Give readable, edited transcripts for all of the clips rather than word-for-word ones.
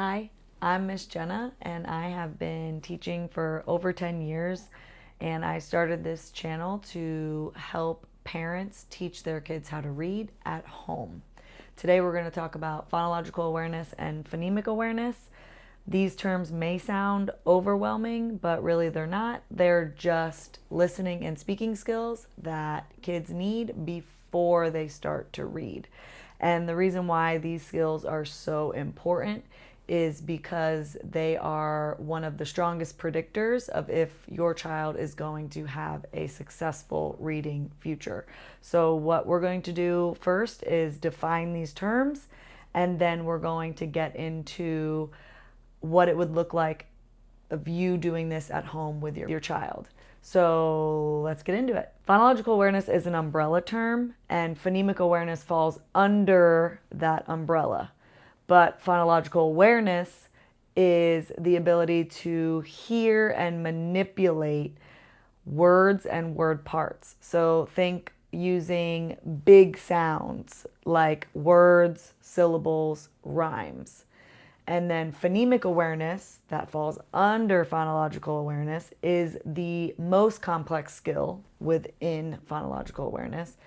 Hi, I'm Miss Jenna, and I have been teaching for over 10 years. And I started this channel to help parents teach their kids how to read at home. Today, we're going to talk about phonological awareness and phonemic awareness. These terms may sound overwhelming, but really they're not. They're just listening and speaking skills that kids need before they start to read. And the reason why these skills are so important is because they are one of the strongest predictors of if your child is going to have a successful reading future. So what we're going to do first is define these terms, and then we're going to get into what it would look like of you doing this at home with your child. So let's get into it. Phonological awareness is an umbrella term, and phonemic awareness falls under that umbrella. But phonological awareness is the ability to hear and manipulate words and word parts. So think using big sounds like words, syllables, rhymes. And then phonemic awareness, that falls under phonological awareness, is the most complex skill within phonological awareness.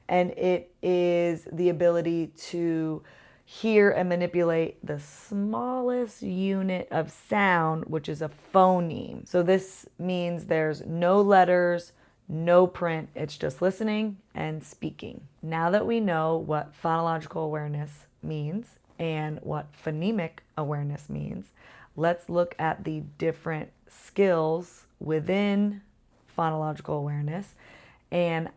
And it is the ability to hear and manipulate the smallest unit of sound, which is a phoneme. So this means there's no letters, no print, it's just listening and speaking. Now that we know what phonological awareness means and what phonemic awareness means, let's look at the different skills within phonological awareness. And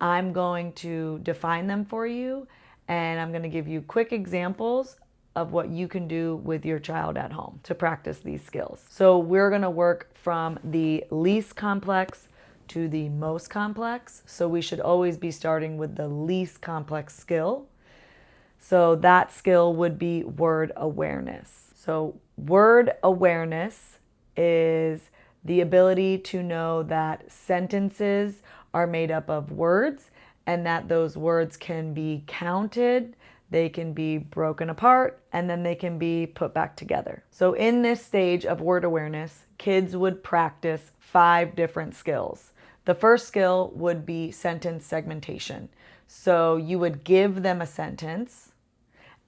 I'm going to define them for you, and I'm going to give you quick examples of what you can do with your child at home to practice these skills. So we're going to work from the least complex to the most complex. So we should always be starting with the least complex skill. So that skill would be word awareness. So word awareness is the ability to know that sentences are made up of words and that those words can be counted, they can be broken apart, and then they can be put back together. So in this stage of word awareness, kids would practice 5 different skills. The first skill would be sentence segmentation. So you would give them a sentence,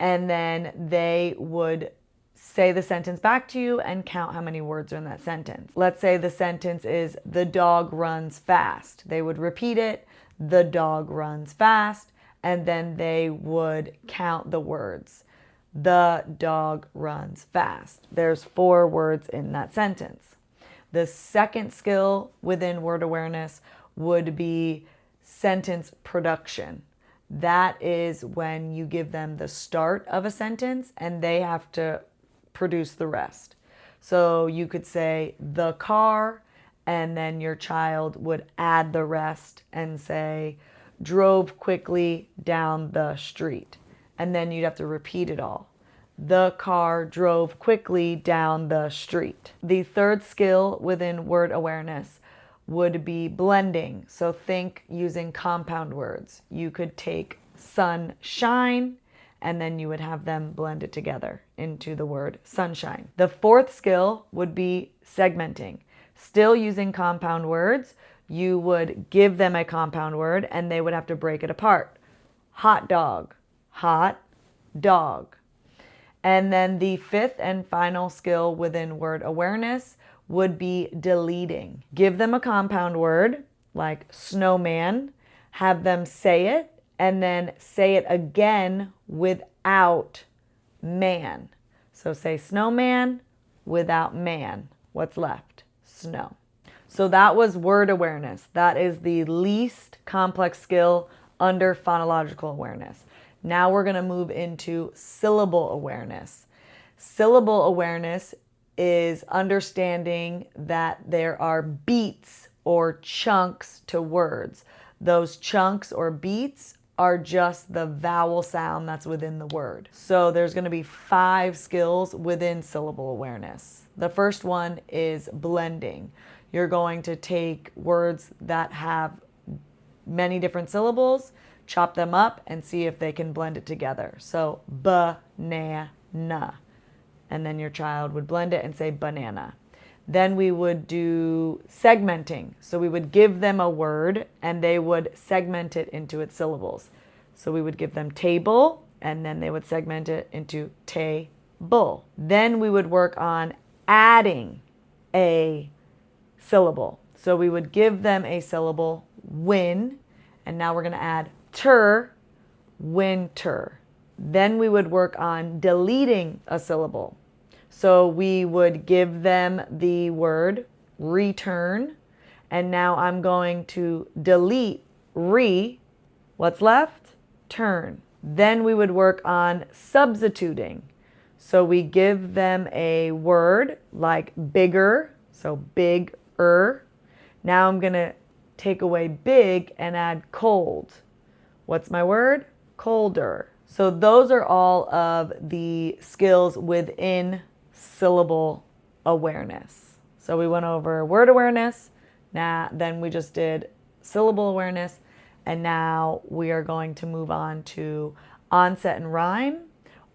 and then they would say the sentence back to you and count how many words are in that sentence. Let's say the sentence is, the dog runs fast. They would repeat it, the dog runs fast, and then they would count the words. The dog runs fast. There's 4 words in that sentence. The second skill within word awareness would be sentence production. That is when you give them the start of a sentence and they have to produce the rest. So you could say the car, and then your child would add the rest and say drove quickly down the street. And then you'd have to repeat it all. The car drove quickly down the street. The third skill within word awareness would be blending. So think using compound words. You could take sunshine, and then you would have them blended together into the word sunshine. The fourth skill would be segmenting. Still using compound words, you would give them a compound word and they would have to break it apart. Hot dog, hot dog. And then the fifth and final skill within word awareness would be deleting. Give them a compound word like snowman, have them say it, and then say it again without man. So say snowman without man. What's left? Snow. So that was word awareness. That is the least complex skill under phonological awareness. Now we're going to move into syllable awareness. Syllable awareness is understanding that there are beats or chunks to words. Those chunks or beats are just the vowel sound that's within the word. So there's going to be 5 skills within syllable awareness. The first one is blending. You're going to take words that have many different syllables, chop them up, and see if they can blend it together. So banana. and then your child would blend it and say banana. Then we would do segmenting. So we would give them a word and they would segment it into its syllables. So we would give them table and then they would segment it into table. Then we would work on adding a syllable. So we would give them a syllable, win, and now we're going to add winter. Then we would work on deleting a syllable. So we would give them the word return, and now I'm going to delete what's left? Turn. Then we would work on substituting. So we give them a word like bigger, so big-er. Now I'm going to take away big and add cold. What's my word? Colder. So those are all of the skills within syllable awareness. So we went over word awareness, then we just did syllable awareness, and now we are going to move on to onset and rhyme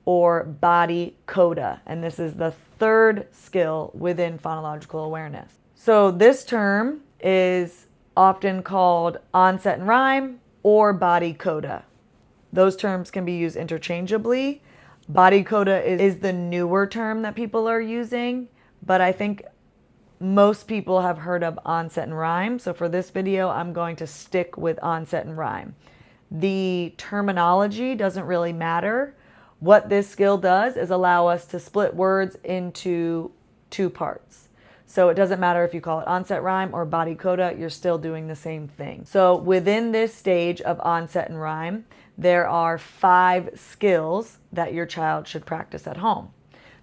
or body coda. And this is the third skill within phonological awareness. So this term is often called onset and rhyme or body coda. Those terms can be used interchangeably. Body coda is the newer term that people are using, but I think most people have heard of onset and rhyme. So for this video, I'm going to stick with onset and rhyme. The terminology doesn't really matter. What this skill does is allow us to split words into two parts. So it doesn't matter if you call it onset rhyme or body coda, you're still doing the same thing. So within this stage of onset and rhyme, there are 5 skills that your child should practice at home.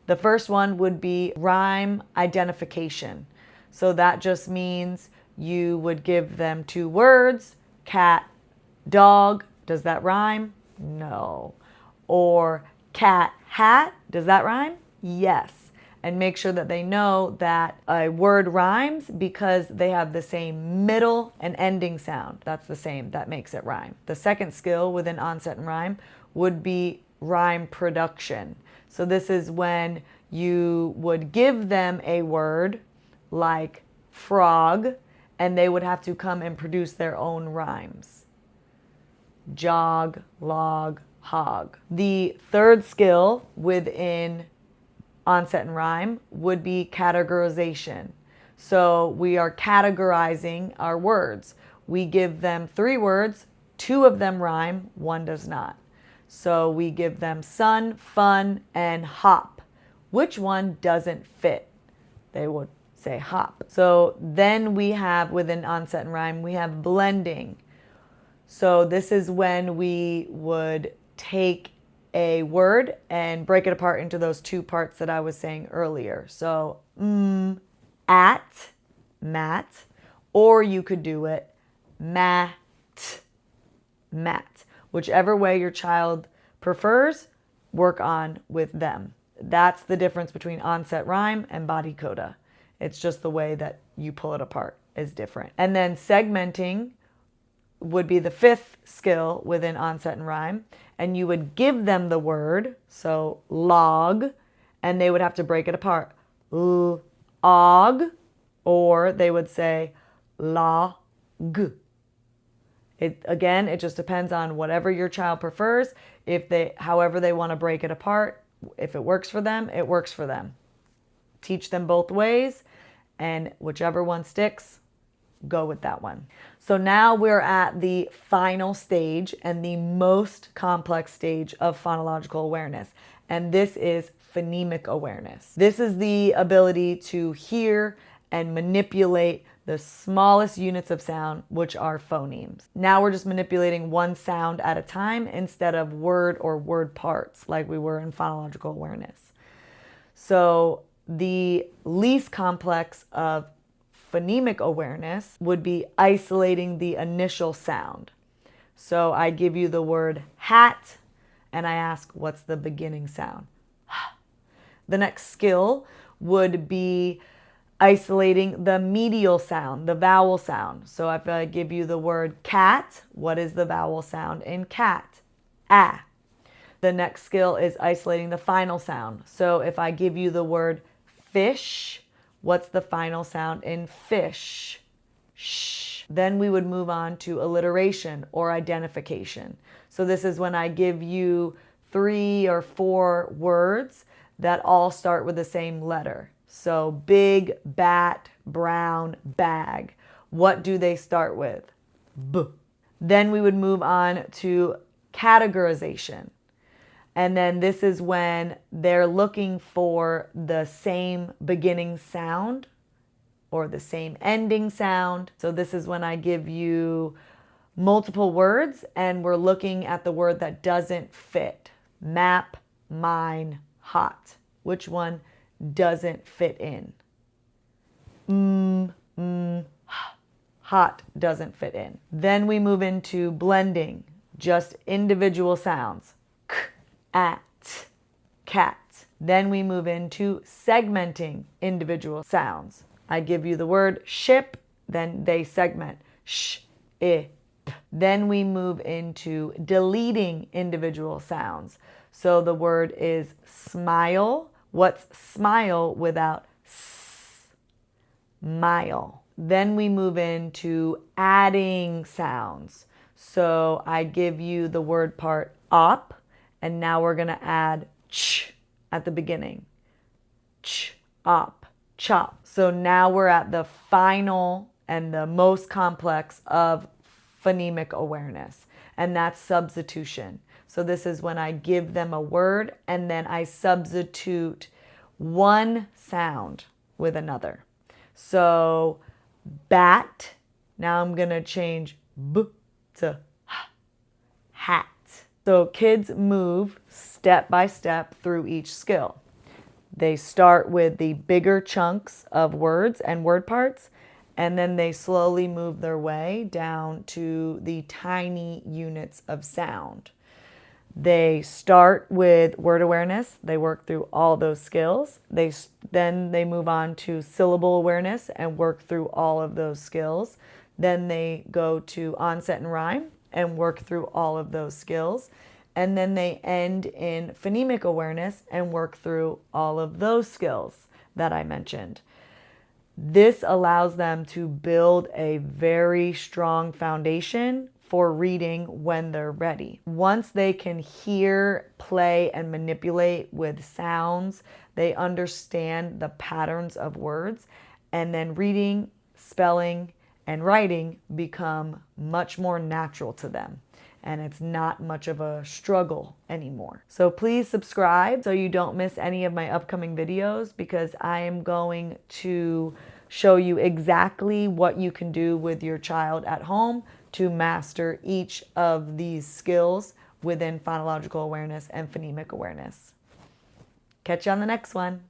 The first one would be rhyme identification. So that just means you would give them 2 words, cat, dog. Does that rhyme? No. Or cat, hat. Does that rhyme? Yes. And make sure that they know that a word rhymes because they have the same middle and ending sound. That's the same. That makes it rhyme. The second skill within onset and rhyme would be rhyme production. So this is when you would give them a word like frog, and they would have to come and produce their own rhymes. Jog, log, hog. The third skill within onset and rhyme would be categorization. So we are categorizing our words. We give them 3 words, 2 of them rhyme, 1 does not. So we give them sun, fun, and hop. Which one doesn't fit? They would say hop. So then we have within onset and rhyme, we have blending. So this is when we would take a word and break it apart into those 2 parts that I was saying earlier. So at, mat, or you could do it mat, mat. Whichever way your child prefers, work on with them. That's the difference between onset rhyme and body coda. It's just the way that you pull it apart is different. And then segmenting would be the 5th skill within onset and rhyme. And you would give them the word, so log, and they would have to break it apart. Og, or they would say log. It just depends on whatever your child prefers. However they want to break it apart, if it works for them, it works for them. Teach them both ways, and whichever one sticks, go with that one. So now we're at the final stage and the most complex stage of phonological awareness, and this is phonemic awareness. This is the ability to hear and manipulate the smallest units of sound, which are phonemes. Now we're just manipulating one sound at a time instead of word or word parts like we were in phonological awareness. So the least complex of phonemic awareness would be isolating the initial sound. So I give you the word hat and I ask, what's the beginning sound? The next skill would be isolating the medial sound, the vowel sound. So if I give you the word cat, what is the vowel sound in cat? Ah. The next skill is isolating the final sound. So if I give you the word fish, what's the final sound in fish? Shh. Then we would move on to alliteration or identification. So this is when I give you 3 or 4 words that all start with the same letter. So big, bat, brown, bag. What do they start with? B. Then we would move on to categorization. And then this is when they're looking for the same beginning sound or the same ending sound. So this is when I give you multiple words and we're looking at the word that doesn't fit. Map, mine, hot. Which one doesn't fit in? Hot doesn't fit in. Then we move into blending, just individual sounds. K, at, cat. Then we move into segmenting individual sounds. I give you the word ship, then they segment. Sh, I, p. Then we move into deleting individual sounds. So the word is smile. What's smile without s? Mile. Then we move into adding sounds. So I give you the word part op, and now we're going to add ch at the beginning. Ch, op, chop. So now we're at the final and the most complex of phonemic awareness, and that's substitution. So this is when I give them a word and then I substitute one sound with another. So bat, now I'm going to change b to h, hat. So kids move step by step through each skill. They start with the bigger chunks of words and word parts, and then they slowly move their way down to the tiny units of sound. They start with word awareness. They work through all those skills. Then they move on to syllable awareness and work through all of those skills. Then they go to onset and rhyme and work through all of those skills. And then they end in phonemic awareness and work through all of those skills that I mentioned. This allows them to build a very strong foundation for reading when they're ready. Once they can hear, play, and manipulate with sounds, they understand the patterns of words, and then reading, spelling, and writing become much more natural to them. And it's not much of a struggle anymore. So please subscribe so you don't miss any of my upcoming videos, because I am going to show you exactly what you can do with your child at home to master each of these skills within phonological awareness and phonemic awareness. Catch you on the next one.